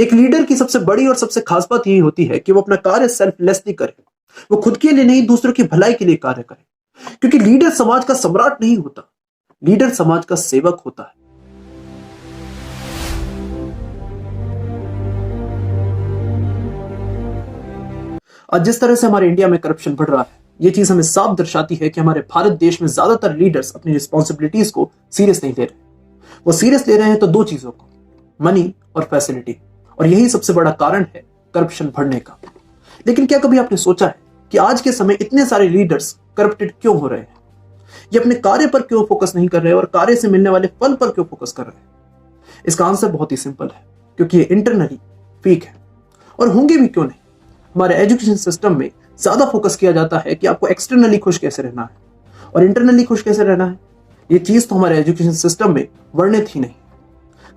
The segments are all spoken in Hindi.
एक लीडर की सबसे बड़ी और सबसे खास बात यही होती है कि वो अपना कार्य सेल्फलेसली करे। वो खुद के लिए नहीं, दूसरों की भलाई के लिए कार्य करे। क्योंकि लीडर समाज का सम्राट नहीं होता, लीडर समाज का सेवक होता है। आज जिस तरह से हमारे इंडिया में करप्शन बढ़ रहा है, ये चीज हमें साफ दर्शाती है कि हमारे भारत देश में ज्यादातर लीडर्स अपनी रिस्पॉन्सिबिलिटीज को सीरियस नहीं ले रहे। वो सीरियस ले रहे हैं तो दो चीजों को, मनी और फैसिलिटी। और यही सबसे बड़ा कारण है करप्शन बढ़ने का। लेकिन क्या कभी आपने सोचा है कि आज के समय इतने सारे लीडर्स करप्टेड क्यों हो रहे हैं? ये अपने कार्य पर क्यों फोकस नहीं कर रहे और कार्य से मिलने वाले फल पर क्यों फोकस कर रहे हैं? इसका आंसर बहुत ही सिंपल है, क्योंकि ये इंटरनली वीक है। और होंगे भी क्यों नहीं। हमारे एजुकेशन सिस्टम में ज्यादा फोकस किया जाता है कि आपको एक्सटर्नली खुश कैसे रहना है और इंटरनली खुश कैसे रहना है। ये चीज तो हमारे एजुकेशन सिस्टम में वर्णित ही नहीं।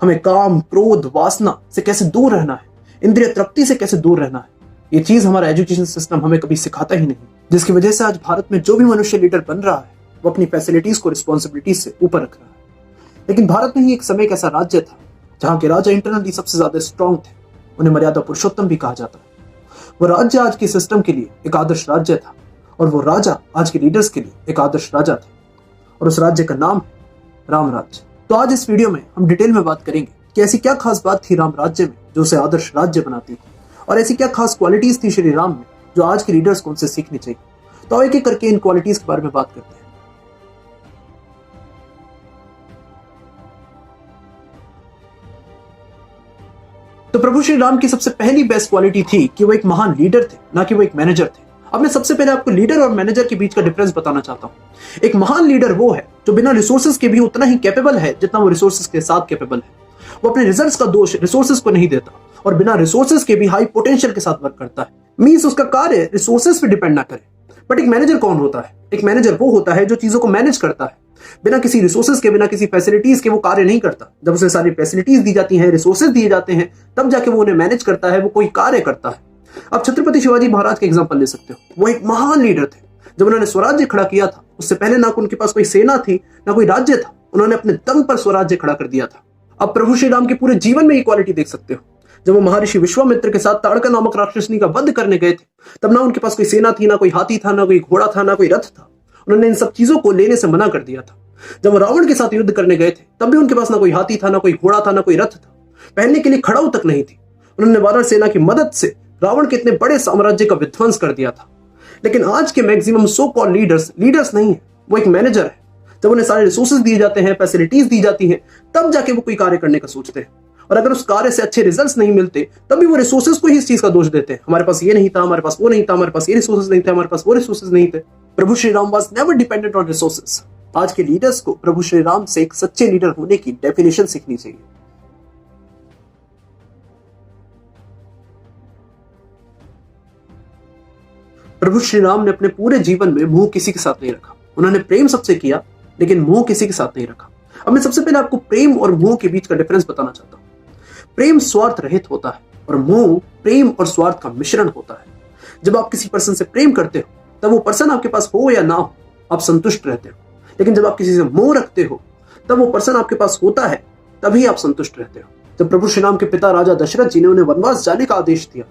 हमें काम, क्रोध, वासना से कैसे दूर रहना है, इंद्रिय तृप्ति से कैसे दूर रहना है, ये चीज हमारा एजुकेशन सिस्टम हमें कभी सिखाता ही नहीं। जिसकी वजह से आज भारत में जो भी मनुष्य लीडर बन रहा है वो अपनी फैसिलिटीज को रिस्पॉन्सिबिलिटीज से ऊपर रख रहा है। लेकिन भारत में ही एक समय एक ऐसा राज्य था जहां के राजा इंटरनली सबसे ज्यादा स्ट्रांग थे। उन्हें मर्यादा पुरुषोत्तम भी कहा जाता है। वो राज्य आज के सिस्टम के लिए एक आदर्श राज्य था और वो राजा आज के लीडर्स के लिए एक आदर्श राजा थे। और उस राज्य का नाम है राम राज्य। तो आज इस वीडियो में हम डिटेल में बात करेंगे कि ऐसी क्या खास बात थी राम राज्य में जो उसे आदर्श राज्य बनाती है, और ऐसी क्या खास क्वालिटीज थी श्री राम में जो आज के लीडर्स को उनसे सीखनी चाहिए। तो एक एक करके इन क्वालिटीज के बारे में बात करते हैं। तो प्रभु श्री राम की सबसे पहली बेस्ट क्वालिटी थी कि वो एक महान लीडर थे, ना कि वो एक मैनेजर थे। अब मैं सबसे पहले आपको लीडर और मैनेजर के बीच का डिफरेंस बताना चाहता हूं। एक महान लीडर वो है जो बिना रिसोर्सेज के भी उतना ही कैपेबल है जितना वो रिसोर्सेज के साथ कैपेबल है। वो अपने रिजल्ट्स का दोष रिसोर्सेज को नहीं देता और बिना रिसोर्सेज के भी हाई पोटेंशियल के साथ वर्क करता है। मींस उसका कार्य रिसोर्सेज पे डिपेंड ना करे। बट एक मैनेजर कौन होता है? एक मैनेजर वो होता है जो चीजों को मैनेज करता है। बिना किसी रिसोर्सेज के, बिना किसी फैसिलिटीज के वो कार्य नहीं करता। जब उसे सारी फैसिलिटीज दी जाती हैं, रिसोर्सेज दिए जाते हैं, तब जाके वो उन्हें मैनेज करता है, वो कोई कार्य करता है। आप छत्रपति शिवाजी महाराज के एग्जांपल ले सकते हो। वो एक महान लीडर थे। जब उन्होंने स्वराज्य खड़ा किया था, उससे पहले ना उनके पास कोई सेना थी, ना कोई राज्य था। उन्होंने अपने दम पर स्वराज्य खड़ा कर दिया था। अब प्रभु श्री राम के पूरे जीवन में ये क्वालिटी देख सकते हो। जब वो महर्षि विश्वामित्र के साथ ताड़का नामक राक्षसनी का वध करने गए थे, तब ना उनके पास कोई सेना थी, ना कोई हाथी था, ना कोई घोड़ा था, ना कोई रथ था। उन्होंने इन सब चीजों को लेने से मना कर दिया था। जब वो रावण के साथ युद्ध करने गए थे, तब भी उनके पास ना कोई हाथी था, ना कोई घोड़ा था, ना कोई रथ था। पहनने के लिए खड़ाऊ तक नहीं थी। उन्होंने वानर सेना की मदद से रावण के इतने बड़े साम्राज्य का विध्वंस कर दिया था। लेकिन आज के मैक्सिमम सो कॉल्ड लीडर्स नहीं है, वो एक मैनेजर है। जब उन्हें सारे रिसोर्सेज दिए जाते हैं, फैसिलिटीज दी जाती हैं, तब जाके वो कोई कार्य करने का सोचते हैं। और अगर उस कार्य से अच्छे रिजल्ट्स नहीं मिलते, तभी वो रिसोर्सेज को ही इस चीज का दोष देते हैं। हमारे पास ये नहीं था, हमारे पास वो नहीं था, हमारे पास ये रिसोर्सेज नहीं थे, हमारे पास वो रिसोर्सेज नहीं थे। प्रभु Shri Ram was never dependent on resources. आज के लीडर्स को प्रभु श्री राम से एक सच्चे लीडर होने की डेफिनेशन सीखनी चाहिए। प्रभु श्री राम ने अपने पूरे जीवन में मोह किसी के साथ नहीं रखा। उन्होंने प्रेम सबसे किया, लेकिन मोह किसी के साथ नहीं रखा। अब मैं सबसे पहले आपको प्रेम और मोह के बीच का डिफरेंस बताना चाहता हूं। प्रेम स्वार्थ रहित होता है और मोह प्रेम और स्वार्थ का मिश्रण होता है। जब आप किसी पर्सन से प्रेम करते हो, तब वो पर्सन आपके पास हो या ना हो, आप संतुष्ट रहते हो। लेकिन जब आप किसी से मोह रखते हो, तब वो पर्सन आपके पास होता है, तभी आप संतुष्ट रहते हो। जब प्रभु श्री राम के पिता राजा दशरथ जी ने उन्हें वनवास जाने का आदेश दिया,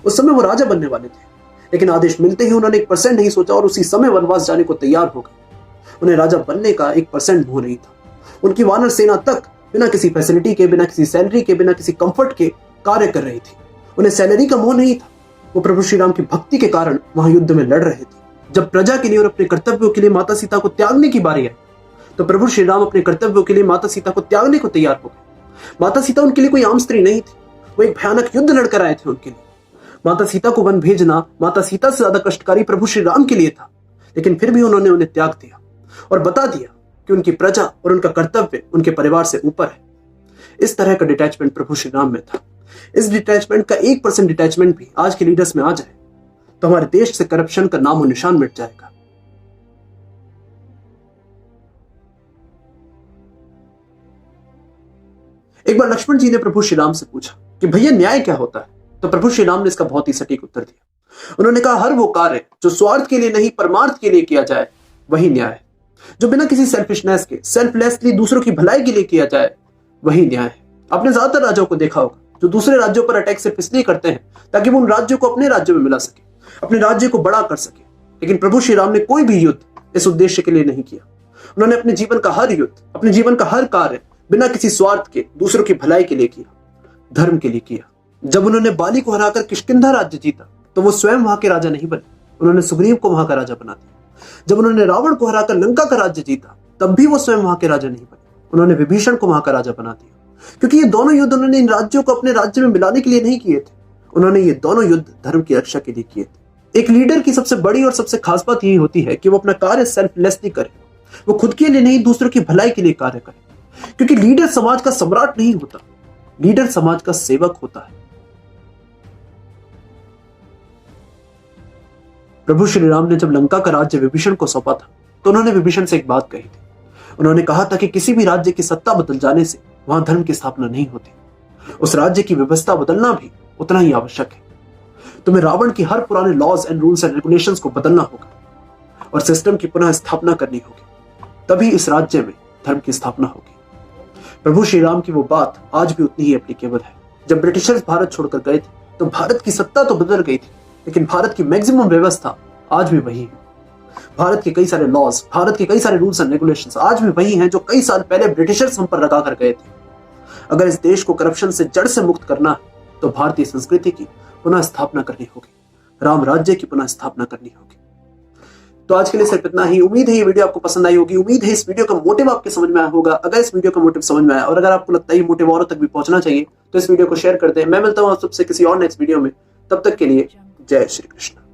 उस समय वो राजा बनने वाले थे। लेकिन आदेश मिलते ही उन्होंने 1% नहीं सोचा और उसी समय वनवास जाने को तैयार हो गए। उन्हें राजा बनने का 1% मोह नहीं था। उनकी वानर सेना तक बिना किसी फैसिलिटी के, बिना किसी सैलरी के, बिना किसी कंफर्ट के कार्य कर रही थी। उन्हें सैलरी का मोह नहीं था। वो प्रभु श्री राम की भक्ति के कारण वहां युद्ध में लड़ रहे थे। जब प्रजा के लिए और अपने कर्तव्यों के लिए माता सीता को त्यागने की बारी आई, तो प्रभु श्री राम अपने कर्तव्यों के लिए माता सीता को त्यागने को तैयार हो गए। माता सीता उनके लिए कोई आम स्त्री नहीं थी। वो एक भयानक युद्ध लड़कर आए थे उनके लिए। माता सीता को वन भेजना माता सीता से ज्यादा कष्टकारी प्रभु श्री राम के लिए था। लेकिन फिर भी उन्होंने उन्हें त्याग दिया और बता दिया कि उनकी प्रजा और उनका कर्तव्य उनके परिवार से ऊपर है। इस तरह का डिटैचमेंट प्रभु श्री राम में था। इस डिटैचमेंट का 1% डिटैचमेंट भी आज के लीडर्स में आ जाए तो हमारे देश से करप्शन का नामो निशान मिट जाएगा। एक बार लक्ष्मण जी ने प्रभु श्री राम से पूछा कि भैया न्याय क्या होता है? तो प्रभु श्री राम ने इसका बहुत ही सटीक उत्तर दिया। उन्होंने कहा, हर वो कार्य जो स्वार्थ के लिए नहीं परमार्थ के लिए किया जाए वही न्याय है। जो बिना किसी सेल्फिशनेस के, सेल्फलेसली दूसरों की भलाई के लिए किया जाए वही न्याय है। आपने ज्यादातर राजाओं को देखा होगा जो दूसरे राज्यों पर अटैक सिर्फ इसलिए करते हैं ताकि वो उन राज्यों को अपने राज्यों में मिला सके, अपने राज्य को बड़ा कर सके। लेकिन प्रभु श्री राम ने कोई भी युद्ध इस उद्देश्य के लिए नहीं किया। उन्होंने अपने जीवन का हर युद्ध, अपने जीवन का हर कार्य बिना किसी स्वार्थ के दूसरों की भलाई के लिए किया, धर्म के लिए किया। जब उन्होंने बाली को हराकर किष्किंधा राज्य जीता तो वो स्वयं वहां के राजा नहीं बने, उन्होंने सुग्रीव को वहां का राजा बना दिया। जब उन्होंने रावण को हराकर लंका का राज्य जीता तब भी वो स्वयं वहां के राजा नहीं बने, उन्होंने विभीषण को वहां का राजा बना दिया। क्योंकि ये दोनों युद्ध उन्होंने इन राज्यों को अपने राज्य में मिलाने के लिए नहीं किए थे, उन्होंने ये दोनों युद्ध धर्म की रक्षा के लिए किए थे। एक लीडर की सबसे बड़ी और सबसे खास बात यही होती है कि वो अपना कार्य सेल्फलेसली करे, वो खुद के लिए नहीं दूसरों की भलाई के लिए कार्य करे। क्योंकि लीडर समाज का सम्राट नहीं होता, लीडर समाज का सेवक होता है। प्रभु श्री राम ने जब लंका का राज्य विभीषण को सौंपा था तो उन्होंने विभीषण से एक बात कही थी। उन्होंने कहा था कि किसी भी राज्य की सत्ता बदल जाने से वहां धर्म की स्थापना नहीं होती, उस राज्य की व्यवस्था बदलना भी उतना ही आवश्यक है। तुम्हें रावण की हर पुराने laws and rules and regulations को बदलना होगा और सिस्टम की पुनः स्थापना करनी होगी, तभी इस राज्य में धर्म की स्थापना होगी। प्रभु श्री राम की वो बात आज भी उतनी ही एप्लीकेबल है। जब ब्रिटिशर्स भारत छोड़कर गए थे तो भारत की सत्ता तो बदल गई थी, लेकिन भारत की मैक्सिमम व्यवस्था आज भी वही है। भारत के कई सारे लॉज, भारत के कई सारे रूल्स एंड रेगुलेशंस आज भी वही हैं जो कई साल पहले ब्रिटिशर्स हम पर लगा कर गए थे। अगर इस देश को करप्शन से जड़ से मुक्त करना है तो भारतीय संस्कृति की पुनः स्थापना करनी होगी, राम राज्य की पुनः स्थापना करनी होगी। तो आज के लिए सिर्फ इतना ही। उम्मीद है ये वीडियो आपको पसंद आई होगी, उम्मीद है इस वीडियो का मोटिव आपके समझ में आया होगा। अगर इस वीडियो का मोटिव समझ में आया और अगर आपको लगता है ये मोटिव औरों तक भी पहुंचना चाहिए तो इस वीडियो को शेयर कर दें। मैं मिलता हूं आप सबसे किसी और नेक्स्ट वीडियो में, तब तक के लिए जय श्री कृष्ण।